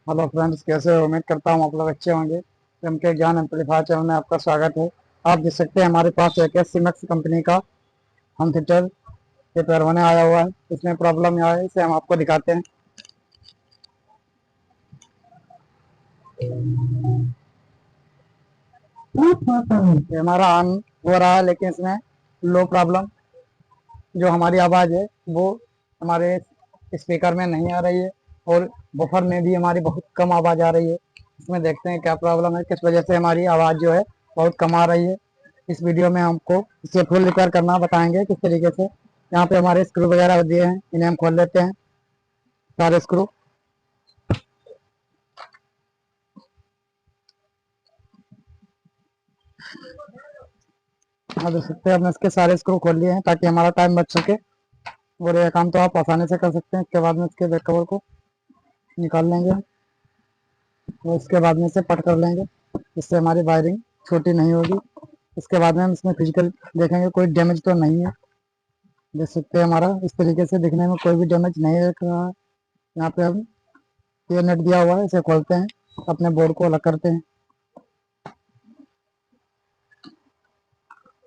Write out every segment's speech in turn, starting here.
Hello friends, कैसे हो? उम्मीद करता हूँ आप लोग अच्छे होंगे। एम के ज्ञान एम्पलीफायर चैनल में आपका स्वागत है। आप देख सकते हैं हमारे पास एक सिमक्स कंपनी का होम थिएटर रिपेयर होने आया हुआ है। इसमें प्रॉब्लम यह है, इसे हम आपको दिखाते हैं। ये हमारा ऑन हो रहा है, लेकिन इसमें लो प्रॉब्लम, जो हमारी आवाज़ है वो हमारे स्पीकर में नहीं आ रही है, और बफर में भी हमारी बहुत कम आवाज़ आ रही है। इसमें देखते हैं क्या प्रॉब्लम है, किस वजह से हमारी आवाज़ जो है बहुत कम आ रही है। इस वीडियो में हमको इसे फुल रिपेयर करना बताएंगे किस तरीके से। यहाँ पे हमारे स्क्रू वगैरह दिए हैं, इन्हें हम खोल लेते हैं, सारे स्क्रू। आप देख सकते हैं हमने इसके सारे स्क्रू खोल लिए हैं ताकि हमारा टाइम बच सके, और यह काम तो आप आसानी से कर सकते हैं। इसके बाद में इसके बैक कवर को निकाल लेंगे, और इसके बाद में इसे पट कर लेंगे, इससे हमारी वायरिंग छोटी नहीं होगी। इसके बाद में हम इसमें फिजिकल देखेंगे कोई डैमेज तो नहीं है। देख सकते हैं हमारा इस तरीके से दिखने में कोई भी डैमेज नहीं दिख रहा है। यहाँ पे हम ये नेट दिया हुआ है, इसे खोलते हैं, अपने बोर्ड को अलग करते हैं।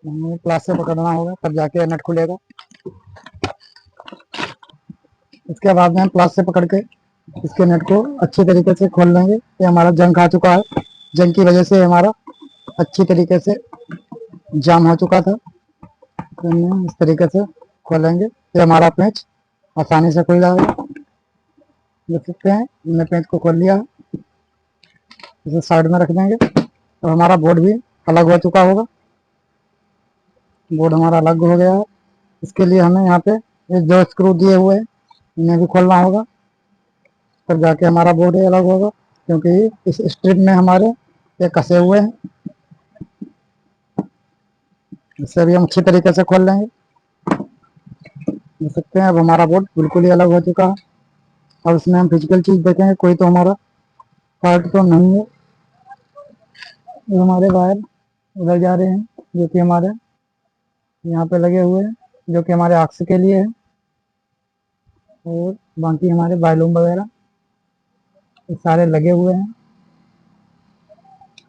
हमें प्लास से पकड़ना होगा, तब जाके नेट खुलेगा। इसके बाद में हम प्लास से पकड़ के इसके नेट को अच्छी तरीके से खोल लेंगे। ये हमारा जंग खा चुका है, जंग की वजह से हमारा अच्छी तरीके से जाम हो चुका था। तो इस तरीके से खोलेंगे, ये हमारा पेंच आसानी से खुल जाएगा। देख सकते हैं हमने पेंच को खोल लिया, इसे साइड में रख देंगे। तो हमारा बोर्ड भी अलग हो चुका होगा, बोर्ड हमारा अलग हो गया है। इसके लिए हमें यहाँ पे ये जो स्क्रू दिए हुए हैं इन्हें भी खोलना होगा, तब जाके हमारा बोर्ड ही अलग होगा, क्योंकि इस स्ट्रिप में हमारे ये कसे हुए हैं। इससे भी हम अच्छी तरीके से खोल लेंगे। देख सकते हैं अब हमारा बोर्ड बिल्कुल ही अलग हो चुका है। अब इसमें हम फिजिकल चीज देखेंगे, कोई तो हमारा पार्ट तो नहीं है। ये हमारे वायर उधर जा रहे हैं, जो कि हमारे यहाँ पे लगे हुए हैं, जो कि हमारे आक्स के लिए है। और बाकी हमारे वायलूम वगैरह ये सारे लगे हुए हैं,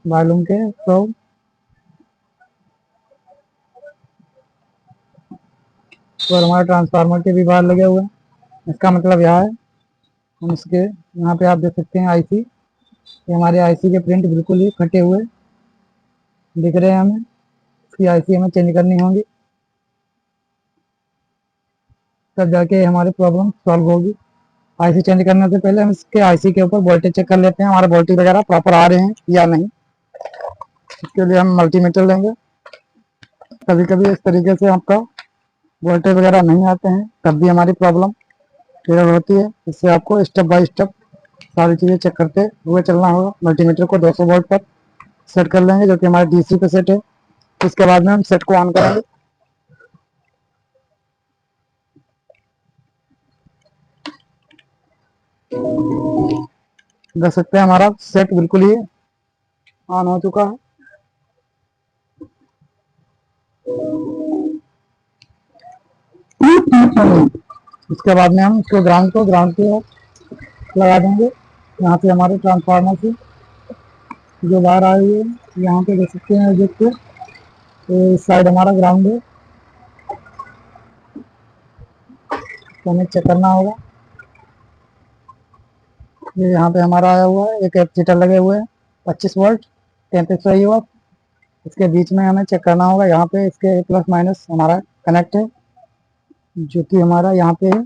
वायलूम के तो। और हमारे ट्रांसफार्मर के भी वायर लगे हुए हैं। इसका मतलब यह है, हम इसके यहाँ पे आप देख सकते हैं आईसी, ये हमारे आईसी के प्रिंट बिल्कुल ही फटे हुए दिख रहे हैं हमें। इसकी आईसी हमें चेंज करनी होगी, तब जाके हमारी प्रॉब्लम सॉल्व होगी। आईसी चेंज करने से पहले हम इसके आईसी के ऊपर वोल्टेज चेक कर लेते हैं, हमारे वोल्टेज वगैरह प्रॉपर आ रहे हैं या नहीं। इसके लिए हम मल्टीमीटर लेंगे। कभी कभी इस तरीके से आपका वोल्टेज वगैरह नहीं आते हैं, तब भी हमारी प्रॉब्लम क्लियर होती है। इससे आपको स्टेप बाय स्टेप सारी चीज़ें चेक करते हुए चलना होगा। मल्टीमीटर को 200 वोल्ट पर सेट कर लेंगे, जो कि हमारे डीसी पे सेट है। इसके बाद में हम सेट को ऑन करेंगे। देख सकते हैं हमारा सेट बिल्कुल ही ऑन हो चुका है। इसके बाद में हम इसको ग्राउंड को लगा देंगे। यहाँ पे हमारे ट्रांसफार्मर से जो वायर आ रही है, यहाँ पे देख सकते हैं देखते, तो इस साइड हमारा ग्राउंड है, तो हमें चेक करना होगा। ये यहाँ पे हमारा आया हुआ है, एक कैपेसिटर लगे हुए हैं 25 वोल्ट 3300 वाट। इसके बीच में हमें चेक करना होगा, यहाँ पे इसके प्लस माइनस हमारा कनेक्ट है, जो कि हमारा यहाँ पे है।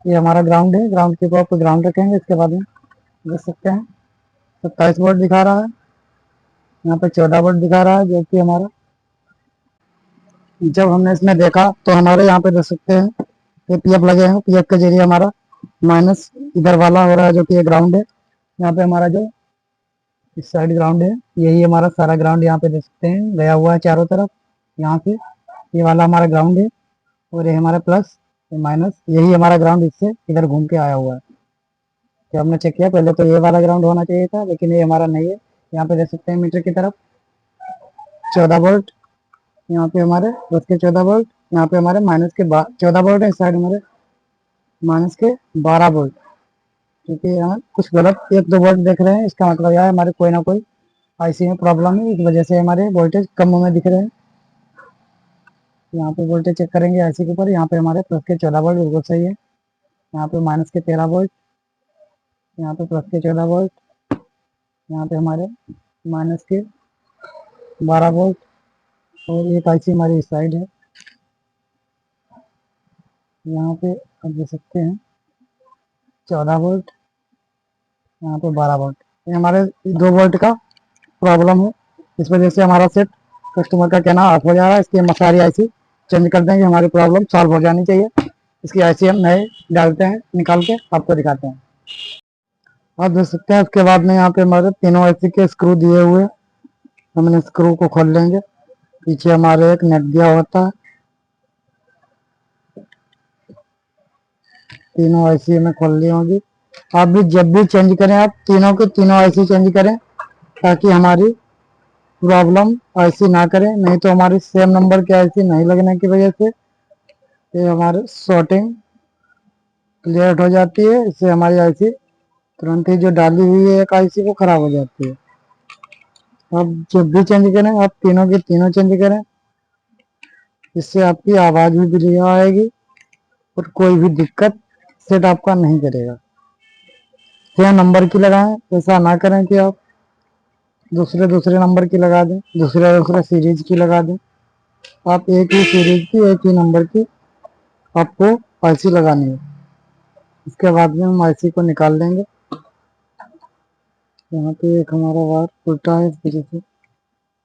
ये हमारा ग्राउंड है, ग्राउंड के ऊपर ग्राउंड रखेंगे। इसके बाद में देख सकते हैं 27 वोल्ट दिखा रहा है, यहाँ पे 14 वोल्ट दिखा रहा है, जो कि हमारा, जब हमने इसमें देखा तो हमारे यहाँ पे देख सकते हैं ये पीएफ लगे हैं। पीएफ के जरिए हमारा माइनस इधर वाला हो रहा है, जो कि ये ग्राउंड है। यहाँ पे हमारा जो इस साइड ग्राउंड है, यही हमारा सारा ग्राउंड यहाँ पे देख सकते हैं गया हुआ है चारों तरफ। यहाँ से ये वाला हमारा ग्राउंड है, और ये हमारा प्लस, ये माइनस, यही हमारा ग्राउंड इससे इधर घूम के आया हुआ है। जब हमने चेक किया पहले तो ये वाला ग्राउंड होना चाहिए था, लेकिन ये हमारा नहीं है। यहाँ पे देख सकते हैं मीटर की तरफ 14 वोल्ट, यहाँ पे हमारे प्लस के 14 वोल्ट, यहाँ पे हमारे माइनस के 14 वोल्ट है। इस साइड हमारे माइनस के 12 वोल्ट। क्योंकि यहाँ कुछ गलत एक दो वोल्ट देख रहे हैं, इसका मतलब यह है हमारे कोई ना कोई आईसी में प्रॉब्लम है, इस वजह से हमारे वोल्टेज कम में दिख रहे हैं। यहाँ पे वोल्टेज चेक करेंगे आईसी के ऊपर। यहाँ पे हमारे प्लस के 14 वोल्ट बिल्कुल सही है। यहाँ पे माइनस के 13 वोल्ट, यहाँ पे प्लस के 14 वोल्ट, यहाँ पे हमारे माइनस के 12 वोल्ट, और एक आईसी हमारी इस साइड है। यहाँ पे आप देख सकते हैं 14 वोल्ट, यहाँ पे 12 वोल्ट। ये हमारे 2 वोल्ट का प्रॉब्लम है, इस वजह से हमारा सेट कस्टमर का कहना ऑफ हो जा रहा है। इसकी हम सारी आईसी चेंज कर देंगे, हमारी प्रॉब्लम सॉल्व हो जानी चाहिए। इसकी आईसी हम नए डालते हैं, निकाल के आपको दिखाते हैं। आप देख सकते हैं उसके बाद में यहाँ पे हमारे तीनों आईसी के स्क्रू दिए हुए, हमने स्क्रू को खोल लेंगे। पीछे हमारे एक नेट दिया होता है, तीनों आईसी में खोल ली होंगी। आप भी जब भी चेंज करें, आप तीनों के तीनों आईसी चेंज करें, ताकि हमारी प्रॉब्लम आईसी ना करें। नहीं तो हमारी सेम नंबर की आईसी नहीं लगने की वजह से ये हमारे शॉर्टिंग क्लियर हो जाती है। इससे हमारी आईसी तुरंत ही जो डाली हुई है एक आईसी वो खराब हो जाती है। आप जब भी चेंज करें, आप तीनों के तीनों चेंज करें, इससे आपकी आवाज भी बढ़िया आएगी और कोई भी दिक्कत सेट आपका नहीं करेगा। सेम नंबर की लगाएं, ऐसा ना करें कि आप दूसरे दूसरे नंबर की लगा दें, दूसरे दूसरे सीरीज की लगा दें। आप एक ही सीरीज की एक ही नंबर की आपको आईसी लगानी है। इसके बाद में हम आईसी को निकाल देंगे। यहाँ पे एक हमारा वायर उल्टा है, इस वजह से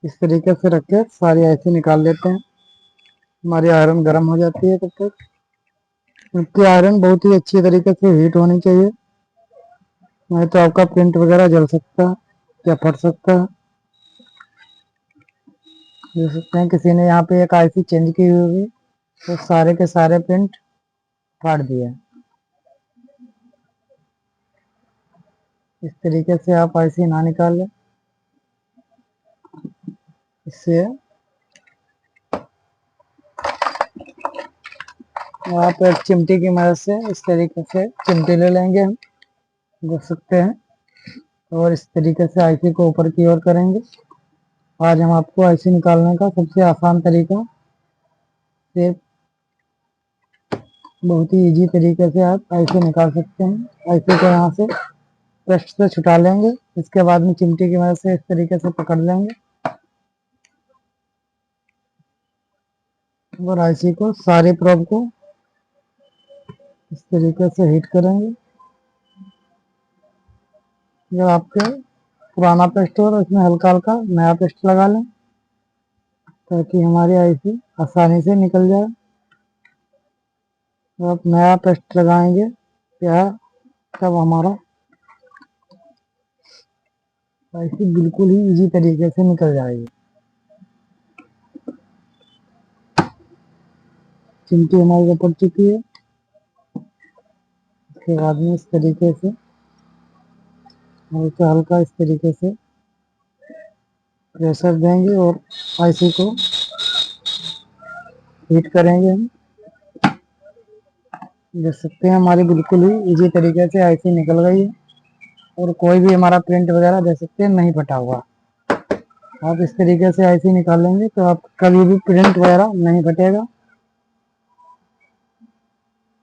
इस तरीके से रख के सारी आईसी निकाल लेते हैं। हमारी आयरन गर्म हो जाती है तब तक। क्योंकि आयरन बहुत ही अच्छी तरीके से हीट होनी चाहिए, नहीं तो आपका प्रिंट वगैरह जल सकता है या फट सकता है। देख सकते हैं किसी ने यहाँ पे एक आईसी चेंज की हुई, तो सारे के सारे प्रिंट फाड़ दिए। इस तरीके से आप आईसी ना निकालें, इससे आप एक चिमटी की मदद से इस तरीके से चिमटी ले लेंगे हम, देख सकते हैं, और इस तरीके से आईसी को ऊपर की ओर करेंगे। आज हम आपको आईसी निकालने का सबसे आसान तरीका से, बहुत ही इजी तरीके से आप आईसी निकाल सकते हैं। आईसी को यहाँ से ब्रश से छुटा लेंगे, इसके बाद में चिमटी की मदद से इस तरीके से पकड़ लेंगे और आईसी को सारे प्रोब को इस तरीके से हीट करेंगे। जब आपके पुराना पेस्ट हो तो इसमें हल्का हल्का नया पेस्ट लगा लें, ताकि हमारी आईसी आसानी से निकल जाए। जब आप नया पेस्ट लगाएंगे या तब हमारा आईसी बिल्कुल ही इजी तरीके से निकल जाएगी। चिमटी हमारी ऊपर चुकी है, उसके बाद में इस तरीके से हल्का हल्का इस तरीके से प्रेशर देंगे और आईसी को हीट करेंगे हम। देख सकते हैं हमारी बिल्कुल ही इजी तरीके से आईसी निकल गई है, और कोई भी हमारा प्रिंट वगैरह देख सकते हैं नहीं फटा हुआ। आप इस तरीके से आईसी निकाल लेंगे तो आप कभी भी प्रिंट वगैरह नहीं फटेगा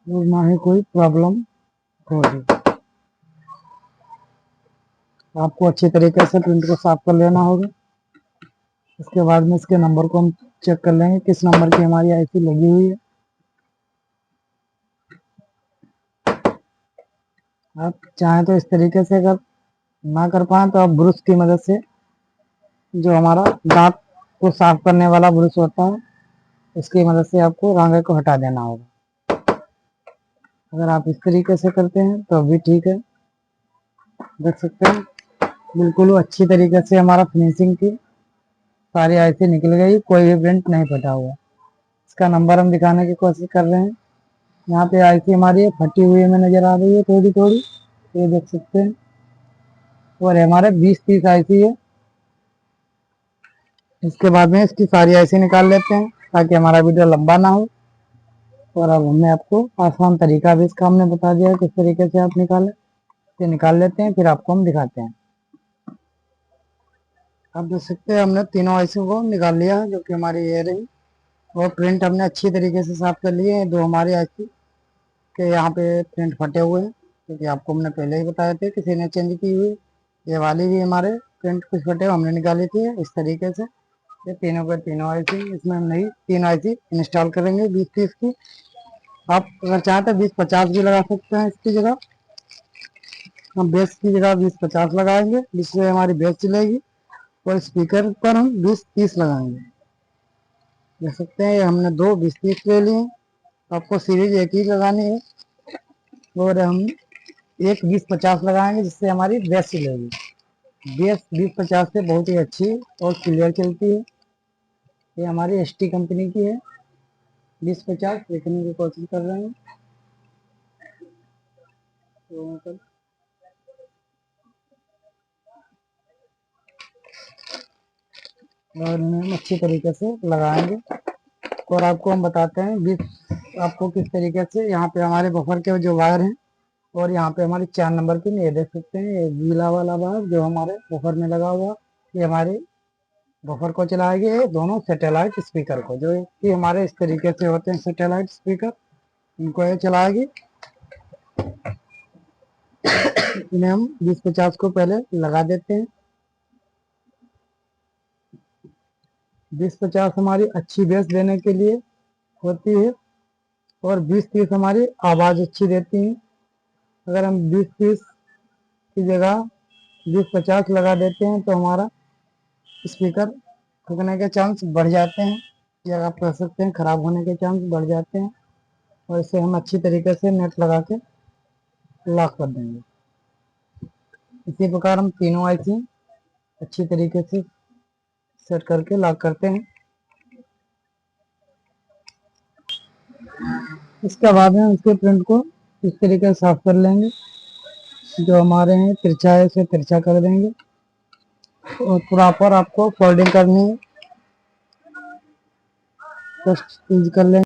और ना ही कोई प्रॉब्लम होगी। आपको अच्छी तरीके से प्रिंट को साफ कर लेना होगा। इसके बाद में इसके नंबर को हम चेक कर लेंगे किस नंबर की हमारी आईसी लगी हुई है। आप चाहें तो इस तरीके से, अगर ना कर पाए तो आप ब्रश की मदद से, जो हमारा दांत को साफ करने वाला ब्रश होता है, उसकी मदद से आपको रांगे को हटा देना होगा। अगर आप इस तरीके से करते हैं तो भी ठीक है। देख सकते हैं बिल्कुल अच्छी तरीके से हमारा फिनिशिंग की सारी आईसी निकल गई, कोई भी प्रिंट नहीं फटा हुआ। इसका नंबर हम दिखाने की कोशिश कर रहे हैं। यहाँ पे आईसी हमारी फटी हुई हमें नजर आ रही है थोड़ी थोड़ी, ये देख सकते हैं, और हमारे 20-30 आईसी है। इसके बाद में इसकी सारी आईसी निकाल लेते हैं ताकि हमारा वीडियो लंबा ना हो। और अब हमने आपको आसान तरीका भी इसका हमने बता दिया है किस तरीके से आप निकालें। इसे निकाल लेते हैं, फिर आपको हम दिखाते हैं। आप देख सकते हैं हमने तीनों आईसी को निकाल लिया है, जो कि हमारी ये रही। और प्रिंट हमने अच्छी तरीके से साफ कर लिए हैं। दो हमारे आईसी के यहाँ पे प्रिंट फटे हुए हैं, क्योंकि आपको हमने पहले ही बताए थे, किसी ने चेंज की हुई। ये वाली भी हमारे प्रिंट कुछ फटे हुए हमने निकाली थी इस तरीके से। ये तीनों के तीनों आईसी, इसमें हम नई 3 आईसी इंस्टॉल करेंगे 20-30 की। आप अगर चाहें तो 20-50 भी लगा सकते हैं इसकी जगह। हम बेस की जगह 20-50 लगाएंगे, जिससे हमारी बेस चलेगी। और स्पीकर पर हम 20-30 लगाएंगे। देख सकते हैं हमने दो 20-30 ले लिए। आपको सीरीज एक ही लगानी है, और हम एक 20-50 लगाएंगे, जिससे हमारी बेस चलेगी। बेस 20-50 से बहुत ही अच्छी और क्लियर चलती है। ये हमारी एसटी कंपनी की है। 20-50 देखने की कोशिश कर रहे हैं तो और इन्हें हम अच्छी तरीके से लगाएंगे। और आपको हम बताते हैं आपको किस तरीके से। यहाँ पे हमारे बफर के जो वायर हैं, और यहाँ पे हमारे 4 नंबर पिन, ये देख सकते हैं, ये गीला वाला वायर जो हमारे बफर में लगा हुआ, ये हमारे बफर को चलाएगी। ये दोनों सैटेलाइट स्पीकर को, जो कि हमारे इस तरीके से होते हैं सैटेलाइट स्पीकर, इनको ये चलाएगी। इन्हें हम 20-50 को पहले लगा देते हैं। 20-50 हमारी अच्छी बेस देने के लिए होती है, और 20-30 हमारी आवाज़ अच्छी देती है। अगर हम 20-30 की जगह 20-50 लगा देते हैं, तो हमारा स्पीकर ठुकने के चांस बढ़ जाते हैं, या आप कह सकते हैं ख़राब होने के चांस बढ़ जाते हैं। और इसे हम अच्छी तरीके से नेट लगा के लॉक कर देंगे। इसी प्रकार हम तीनों आईसी अच्छी तरीके से सेट करके लॉक करते हैं। इसके बाद में उसके प्रिंट को इस तरीके से साफ कर लेंगे। जो हमारे हैं तिरछा है, इसे तिरछा कर देंगे, और प्रॉपर आपको फोल्डिंग करनी है। जस्ट यूज कर लेंगे।